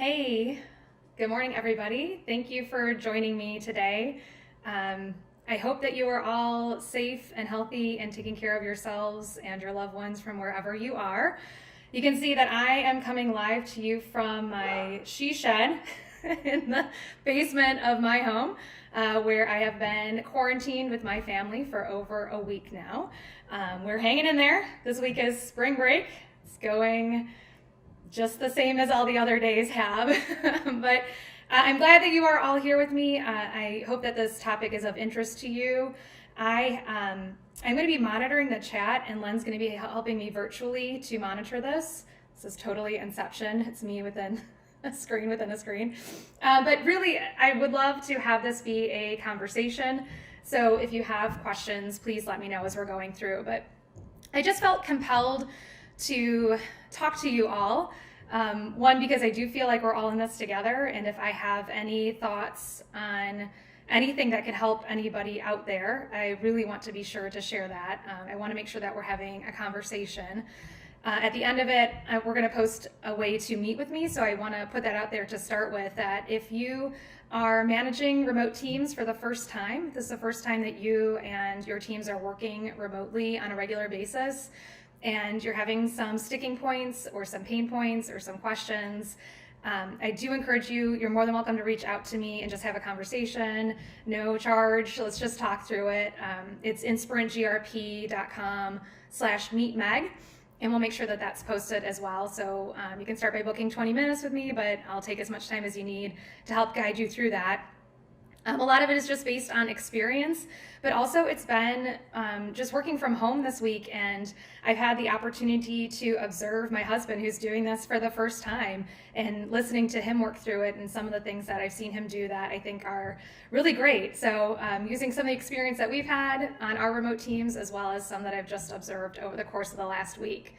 Hey, good morning, everybody. Thank you for joining me today. I hope that you are all safe and healthy and taking care of yourselves and your loved ones from wherever you are. You can see that I am coming live to you from my she shed in the basement of my home, where I have been quarantined with my family for over a week now. We're hanging in there. This week is spring break. It's going just the same as all the other days have. But I'm glad that you are all here with me. I hope that this topic is of interest to you. I'm going to be monitoring the chat, and Len's going to be helping me virtually to monitor this. This is totally Inception. It's me within a screen within a screen. But really, I would love to have this be a conversation. So if you have questions, please let me know as we're going through. But I just felt compelled to talk to you all. One, because I do feel like we're all in this together, and if I have any thoughts on anything that could help anybody out there, I really want to be sure to share that. I want to make sure that we're having a conversation. At the end of it, we're going to post a way to meet with me, so I want to put that out there to start with, that if you are managing remote teams for the first time, this is the first time that you and your teams are working remotely on a regular basis, and you're having some sticking points or some pain points or some questions, I do encourage you, you're more than welcome to reach out to me and just have a conversation, no charge. Let's just talk through it. It's inspirantgrp.com/meetmeg, and we'll make sure that that's posted as well. So you can start by booking 20 minutes with me, but I'll take as much time as you need to help guide you through that. A lot of it is just based on experience, but also it's been just working from home this week, and I've had the opportunity to observe my husband, who's doing this for the first time, and listening to him work through it and some of the things that I've seen him do that I think are really great. So using some of the experience that we've had on our remote teams, as well as some that I've just observed over the course of the last week.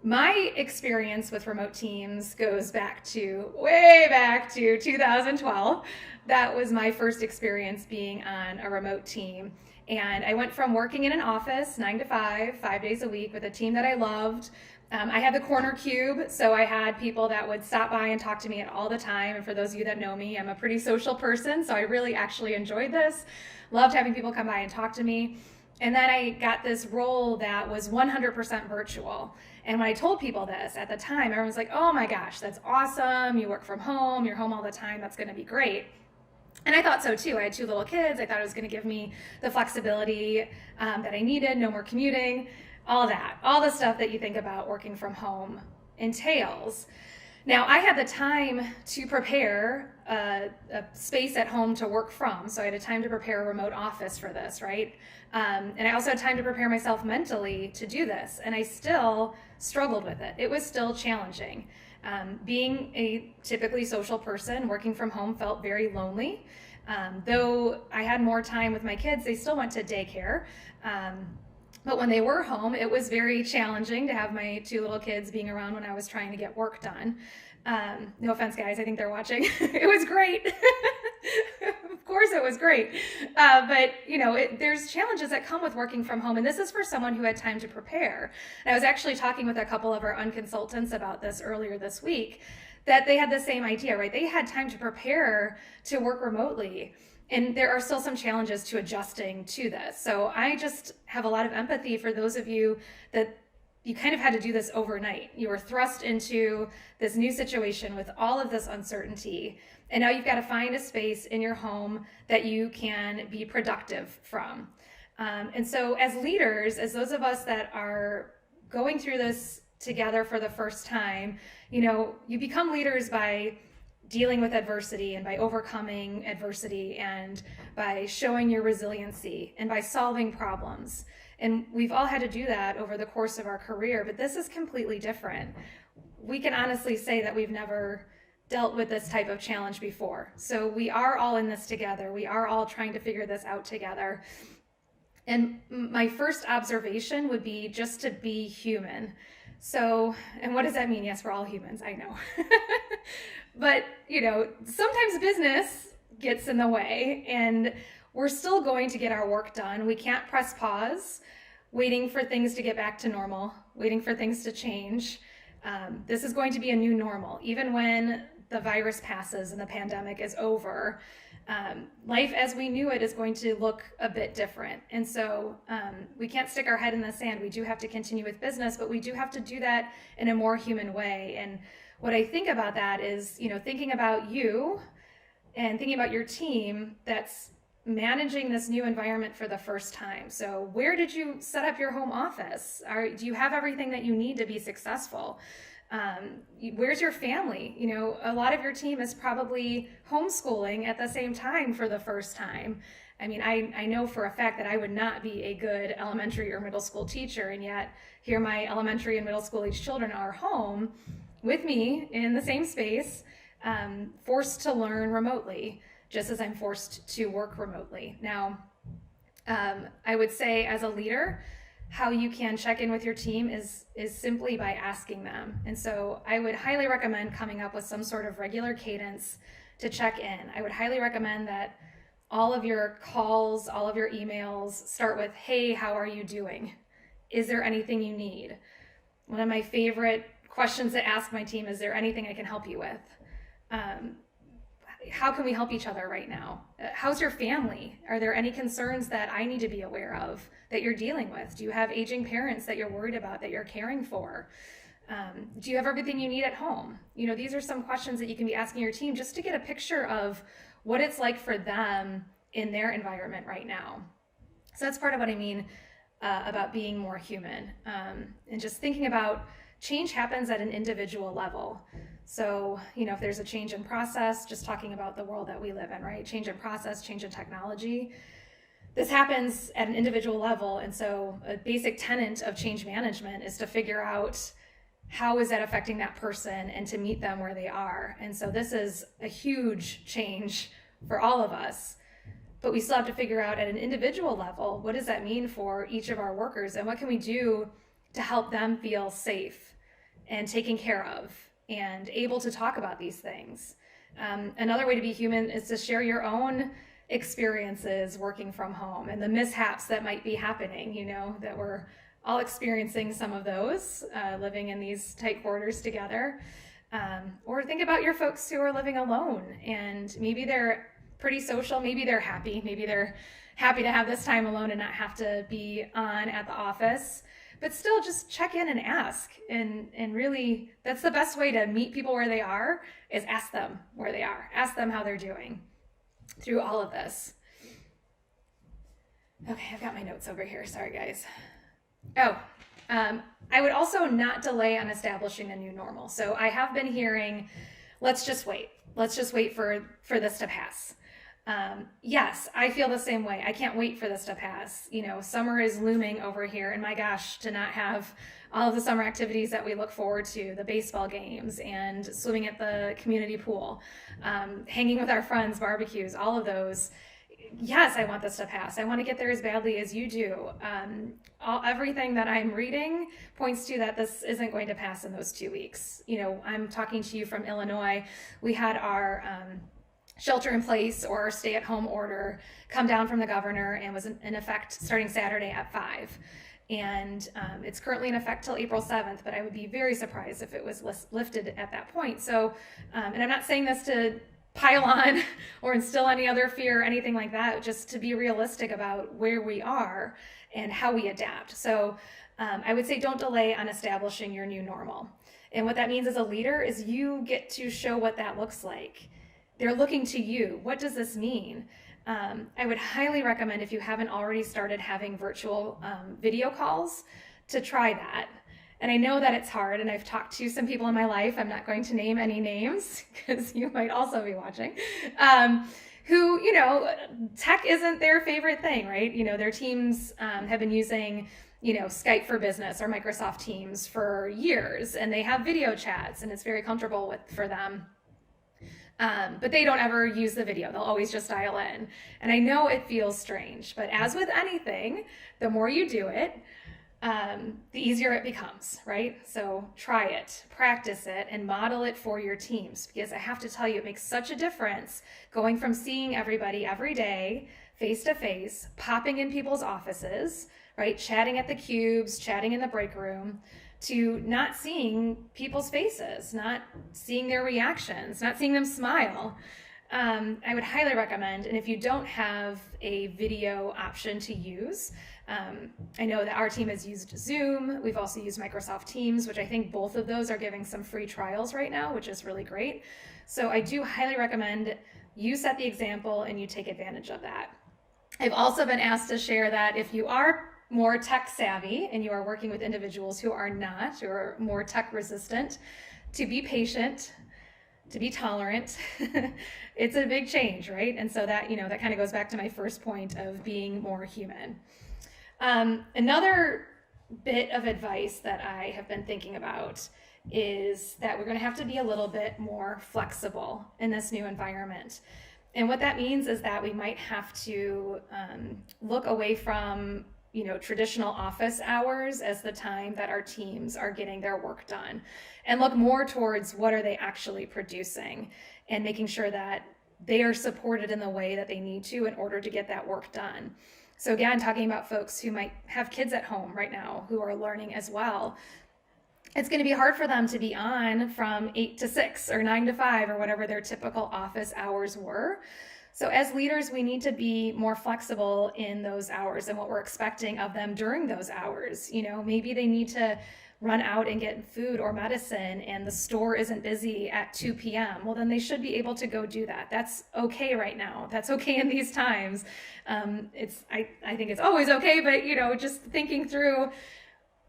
My experience with remote teams goes way back to 2012. That was my first experience being on a remote team. And I went from working in an office 9 to 5, 5 days a week with a team that I loved. I had the corner cube, so I had people that would stop by and talk to me all the time. And for those of you that know me, I'm a pretty social person, so I really actually enjoyed this. Loved having people come by and talk to me. And then I got this role that was 100% virtual. And when I told people this at the time, everyone was like, oh my gosh, that's awesome. You work from home, you're home all the time, that's going to be great. And I thought so too. I had 2 little kids. I thought it was going to give me the flexibility that I needed, no more commuting, all that, all the stuff that you think about working from home entails. Now, I had the time to prepare a space at home to work from, so I had a time to prepare a remote office for this, right? And I also had time to prepare myself mentally to do this, and I still struggled with it. It was still challenging. Being a typically social person, working from home felt very lonely. Though I had more time with my kids, they still went to daycare. But when they were home, it was very challenging to have my 2 little kids being around when I was trying to get work done. No offense, guys, I think they're watching. It was great. Of course it was great. But, there's challenges that come with working from home. And this is for someone who had time to prepare. And I was actually talking with a couple of our unconsultants about this earlier this week, that they had the same idea, right? They had time to prepare to work remotely. And there are still some challenges to adjusting to this. So I just have a lot of empathy for those of you that you kind of had to do this overnight. You were thrust into this new situation with all of this uncertainty. And now you've got to find a space in your home that you can be productive from. And so as leaders, as those of us that are going through this together for the first time, you become leaders by dealing with adversity and by overcoming adversity and by showing your resiliency and by solving problems. And we've all had to do that over the course of our career, but this is completely different. We can honestly say that we've never dealt with this type of challenge before. So we are all in this together. We are all trying to figure this out together. And my first observation would be just to be human. So, and what does that mean? Yes, we're all humans, I know. But, sometimes business gets in the way, and we're still going to get our work done. We can't press pause, waiting for things to get back to normal, waiting for things to change. This is going to be a new normal. Even when the virus passes and the pandemic is over, life as we knew it is going to look a bit different. And so we can't stick our head in the sand. We do have to continue with business, but we do have to do that in a more human way. And what I think about that is, thinking about you and thinking about your team that's managing this new environment for the first time. So where did you set up your home office? Do you have everything that you need to be successful? Where's your family? A lot of your team is probably homeschooling at the same time for the first time. I mean, I know for a fact that I would not be a good elementary or middle school teacher, and yet here my elementary and middle school age children are home with me in the same space, forced to learn remotely, just as I'm forced to work remotely. Now, I would say as a leader, how you can check in with your team is simply by asking them. And so I would highly recommend coming up with some sort of regular cadence to check in. I would highly recommend that all of your calls, all of your emails start with, hey, how are you doing? Is there anything you need? One of my favorite questions to ask my team, is there anything I can help you with? How can we help each other right now? How's your family? Are there any concerns that I need to be aware of that you're dealing with? Do you have aging parents that you're worried about, that you're caring for? Do you have everything you need at home? These are some questions that you can be asking your team just to get a picture of what it's like for them in their environment right now. So that's part of what I mean about being more human, and just thinking about change happens at an individual level. So, if there's a change in process, just talking about the world that we live in, right? Change in process, change in technology. This happens at an individual level. And so a basic tenet of change management is to figure out how is that affecting that person and to meet them where they are. And so this is a huge change for all of us, but we still have to figure out at an individual level, what does that mean for each of our workers, and what can we do to help them feel safe and taken care of and able to talk about these things. Another way to be human is to share your own experiences working from home and the mishaps that might be happening, that we're all experiencing some of those, living in these tight quarters together. Or think about your folks who are living alone, and maybe they're pretty social, maybe they're happy to have this time alone and not have to be on at the office. But still, just check in and ask. And really, that's the best way to meet people where they are, is ask them where they are. Ask them how they're doing through all of this. Okay, I've got my notes over here. Sorry, guys. I would also not delay on establishing a new normal. So I have been hearing, let's just wait. Let's just wait for this to pass. Yes, I feel the same way. I can't wait for this to pass. Summer is looming over here, and my gosh, to not have all of the summer activities that we look forward to, the baseball games and swimming at the community pool, hanging with our friends, barbecues, all of those. Yes, I want this to pass. I want to get there as badly as you do. Everything that I'm reading points to that this isn't going to pass in those 2 weeks. I'm talking to you from Illinois. We had our shelter in place or stay at home order come down from the governor and was in effect starting Saturday at 5. And it's currently in effect till April 7th, but I would be very surprised if it was lifted at that point. So, and I'm not saying this to pile on or instill any other fear or anything like that, just to be realistic about where we are and how we adapt. So I would say don't delay on establishing your new normal. And what that means as a leader is you get to show what that looks like. They're looking to you. What does this mean? I would highly recommend, if you haven't already started having virtual video calls, to try that. And I know that it's hard, and I've talked to some people in my life, I'm not going to name any names because you might also be watching, who, tech isn't their favorite thing, right? Their teams have been using, Skype for Business or Microsoft Teams for years, and they have video chats, and it's very comfortable for them. But they don't ever use the video. They'll always just dial in. And I know it feels strange, but as with anything, the more you do it, the easier it becomes, right? So try it, practice it, and model it for your teams. Because I have to tell you, it makes such a difference going from seeing everybody every day, face to face, popping in people's offices, right? Chatting at the cubes, chatting in the break room, to not seeing people's faces, not seeing their reactions, not seeing them smile. I would highly recommend, and if you don't have a video option to use, I know that our team has used Zoom. We've also used Microsoft Teams, which I think both of those are giving some free trials right now, which is really great. So I do highly recommend you set the example and you take advantage of that. I've also been asked to share that if you are more tech savvy and you are working with individuals who are not, who are more tech resistant, to be patient, to be tolerant. It's a big change, right? And so that, that kind of goes back to my first point of being more human. Another bit of advice that I have been thinking about is that we're going to have to be a little bit more flexible in this new environment. And what that means is that we might have to look away from traditional office hours as the time that our teams are getting their work done, and look more towards what are they actually producing and making sure that they are supported in the way that they need to in order to get that work done. So again, talking about folks who might have kids at home right now who are learning as well, it's going to be hard for them to be on from 8 to 6 or 9 to 5 or whatever their typical office hours were. So as leaders, we need to be more flexible in those hours and what we're expecting of them during those hours. Maybe they need to run out and get food or medicine and the store isn't busy at 2 p.m. Well, then they should be able to go do that. That's okay right now. That's okay in these times. I think it's always okay, but just thinking through,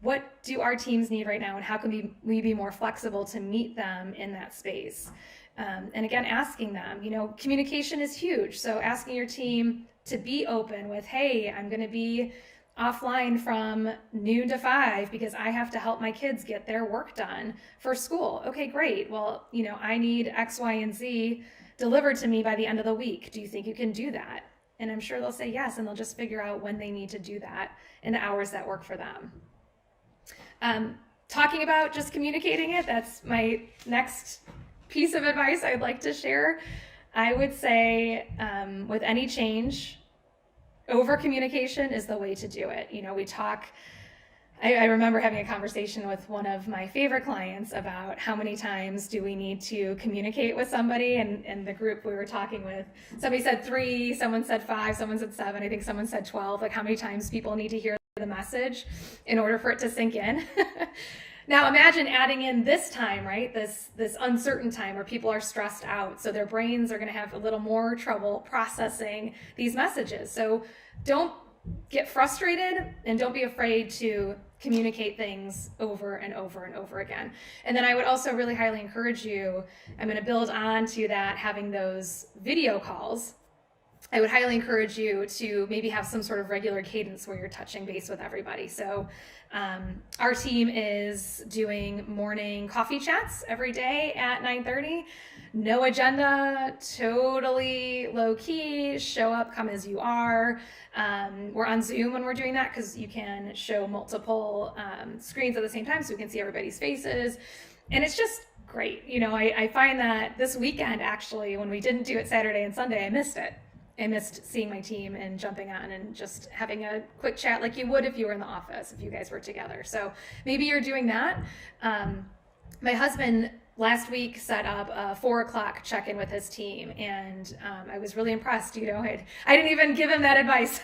what do our teams need right now and how can we be more flexible to meet them in that space? And again, asking them, communication is huge. So asking your team to be open with, hey, I'm going to be offline from noon to 5 because I have to help my kids get their work done for school. Okay, great. Well, I need X, Y, and Z delivered to me by the end of the week. Do you think you can do that? And I'm sure they'll say yes, and they'll just figure out when they need to do that in the hours that work for them. Talking about just communicating it, that's my next piece of advice I'd like to share. I would say with any change, over communication is the way to do it. We talk, I remember having a conversation with one of my favorite clients about how many times do we need to communicate with somebody, and the group we were talking with, somebody said 3, someone said 5, someone said 7, I think someone said 12, like how many times people need to hear the message in order for it to sink in. Now imagine adding in this time, right? This uncertain time where people are stressed out. So their brains are going to have a little more trouble processing these messages. So don't get frustrated and don't be afraid to communicate things over and over and over again. And then I would also really highly encourage you, I'm going to build on to that, having those video calls. I would highly encourage you to maybe have some sort of regular cadence where you're touching base with everybody. So our team is doing morning coffee chats every day at 9:30. No agenda, totally low key, show up, come as you are. We're on Zoom when we're doing that because you can show multiple screens at the same time so we can see everybody's faces. And it's just great. I find that this weekend, actually, when we didn't do it Saturday and Sunday, I missed it. I missed seeing my team and jumping on and just having a quick chat like you would if you were in the office, if you guys were together. So maybe you're doing that. My husband last week set up a 4:00 check-in with his team, and I was really impressed. I didn't even give him that advice.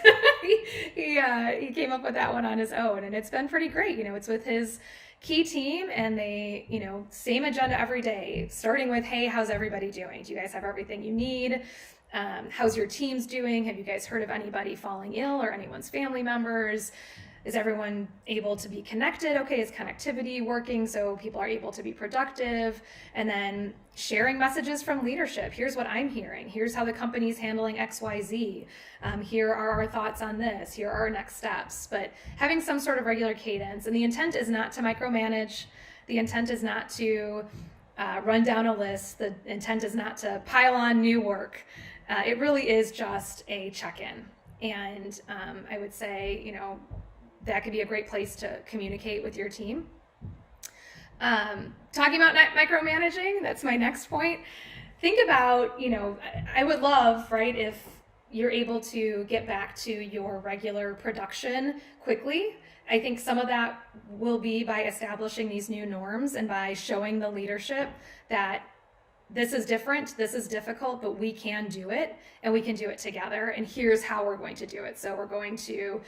he came up with that one on his own, and it's been pretty great. It's with his key team, and they, same agenda every day, starting with, hey, how's everybody doing? Do you guys have everything you need? How's your teams doing? Have you guys heard of anybody falling ill or anyone's family members? Is everyone able to be connected? Okay, is connectivity working so people are able to be productive? And then sharing messages from leadership. Here's what I'm hearing. Here's how the company's handling XYZ. Here are our thoughts on this. Here are our next steps. But having some sort of regular cadence. And the intent is not to micromanage. The intent is not to run down a list. The intent is not to pile on new work. It really is just a check-in. And I would say, that could be a great place to communicate with your team. Talking about micromanaging, that's my next point. Think about, I would love, right, if you're able to get back to your regular production quickly. I think some of that will be by establishing these new norms and by showing the leadership that this is different, this is difficult, but we can do it, and we can do it together. And here's how we're going to do it. So we're going to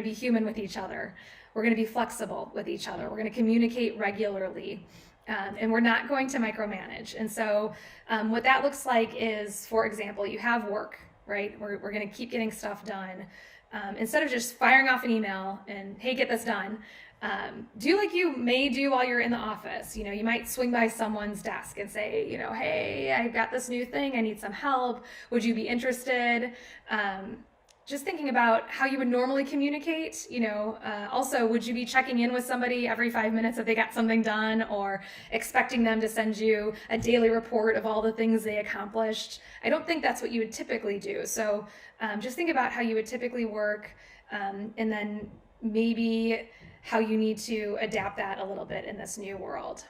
be human with each other. We're going to be flexible with each other. We're going to communicate regularly. And we're not going to micromanage. And so what that looks like is, for example, you have work, right? We're going to keep getting stuff done. Instead of just firing off an email and, hey, get this done, do like you may do while you're in the office. You might swing by someone's desk and say, hey, I've got this new thing. I need some help. Would you be interested? Just thinking about how you would normally communicate, also, would you be checking in with somebody every 5 minutes if they got something done, or expecting them to send you a daily report of all the things they accomplished? I don't think that's what you would typically do. So just think about how you would typically work, and then maybe how you need to adapt that a little bit in this new world.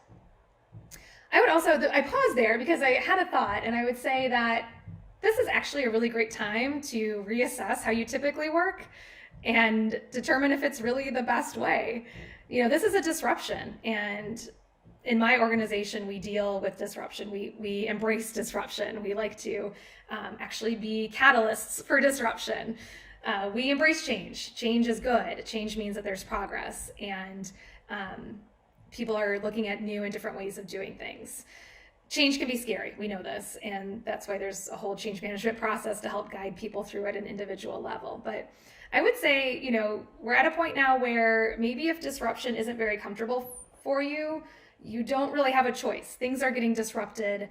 I paused there because I had a thought, and I would say that this is actually a really great time to reassess how you typically work and determine if it's really the best way. This is a disruption, and in my organization, we deal with disruption. We embrace disruption. We like to actually be catalysts for disruption. We embrace change. Change is good. Change means that there's progress, and people are looking at new and different ways of doing things. Change can be scary, we know this, and that's why there's a whole change management process to help guide people through at an individual level. But I would say, we're at a point now where maybe if disruption isn't very comfortable for you, you don't really have a choice. Things are getting disrupted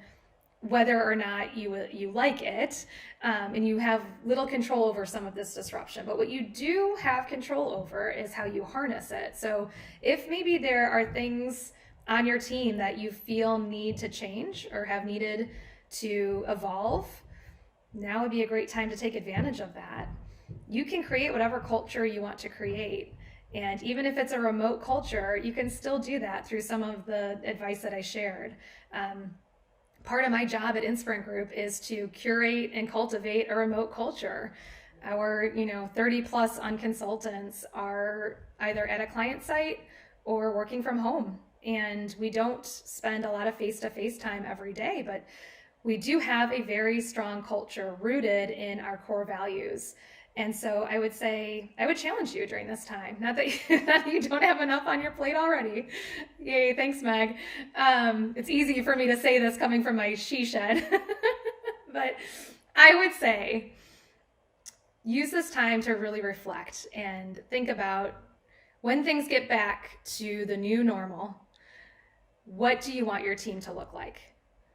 whether or not you like it, and you have little control over some of this disruption. But what you do have control over is how you harness it. So if maybe there are things on your team that you feel need to change or have needed to evolve, now would be a great time to take advantage of that. You can create whatever culture you want to create. And even if it's a remote culture, you can still do that through some of the advice that I shared. Part of my job at Insprint Group is to curate and cultivate a remote culture. Our 30 plus consultants are either at a client site or working from home. And we don't spend a lot of face-to-face time every day, but we do have a very strong culture rooted in our core values. And so I would challenge you during this time, not that you don't have enough on your plate already. Yay, thanks, Meg. It's easy for me to say this coming from my she shed, but I would say use this time to really reflect and think about when things get back to the new normal. What do you want your team to look like?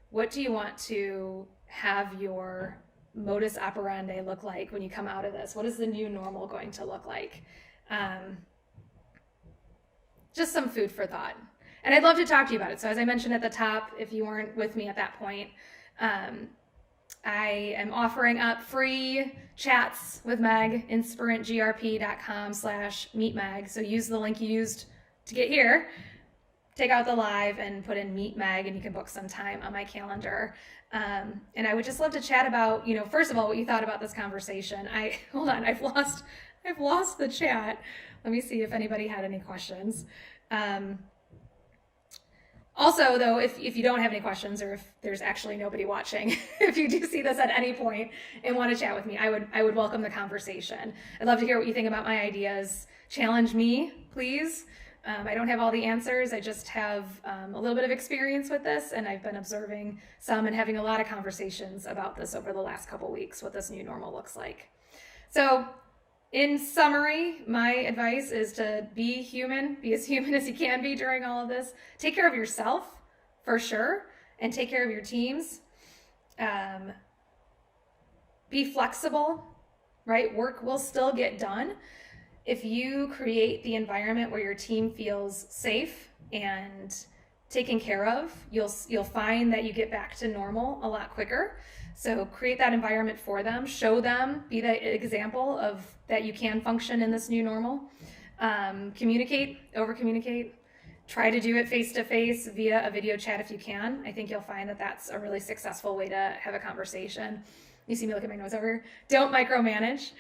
What do you want to have your modus operandi look like when you come out of this? What is the new normal going to look like? Just some food for thought. And I'd love to talk to you about it. So as I mentioned at the top, if you weren't with me at that point, I am offering up free chats with Meg, insprintgrp.com/meetmeg. So use the link you used to get here. Take out the live and put in Meet Meg, and you can book some time on my calendar. And I would just love to chat about, first of all, what you thought about this conversation. Hold on, I've lost the chat. Let me see if anybody had any questions. Also, though, if you don't have any questions, or if there's actually nobody watching, if you do see this at any point and want to chat with me, I would welcome the conversation. I'd love to hear what you think about my ideas. Challenge me, please. I don't have all the answers. I just have a little bit of experience with this, and I've been observing some and having a lot of conversations about this over the last couple weeks, what this new normal looks like. So in summary, my advice is to be human, be as human as you can be during all of this. Take care of yourself, for sure, and take care of your teams. Be flexible, right? Work will still get done. If you create the environment where your team feels safe and taken care of, you'll find that you get back to normal a lot quicker. So create that environment for them, show them, be the example of that you can function in this new normal. Communicate, over-communicate. Try to do it face-to-face via a video chat if you can. I think you'll find that that's a really successful way to have a conversation. You see me look at my nose over here. Don't micromanage.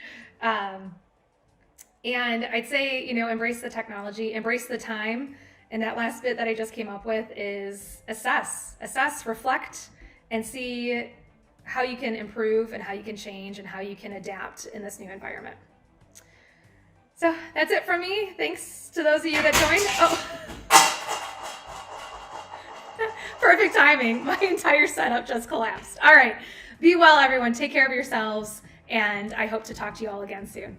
And I'd say, embrace the technology, embrace the time. And that last bit that I just came up with is assess, reflect, and see how you can improve and how you can change and how you can adapt in this new environment. So that's it from me. Thanks to those of you that joined. Perfect timing. My entire setup just collapsed. All right. Be well, everyone. Take care of yourselves. And I hope to talk to you all again soon.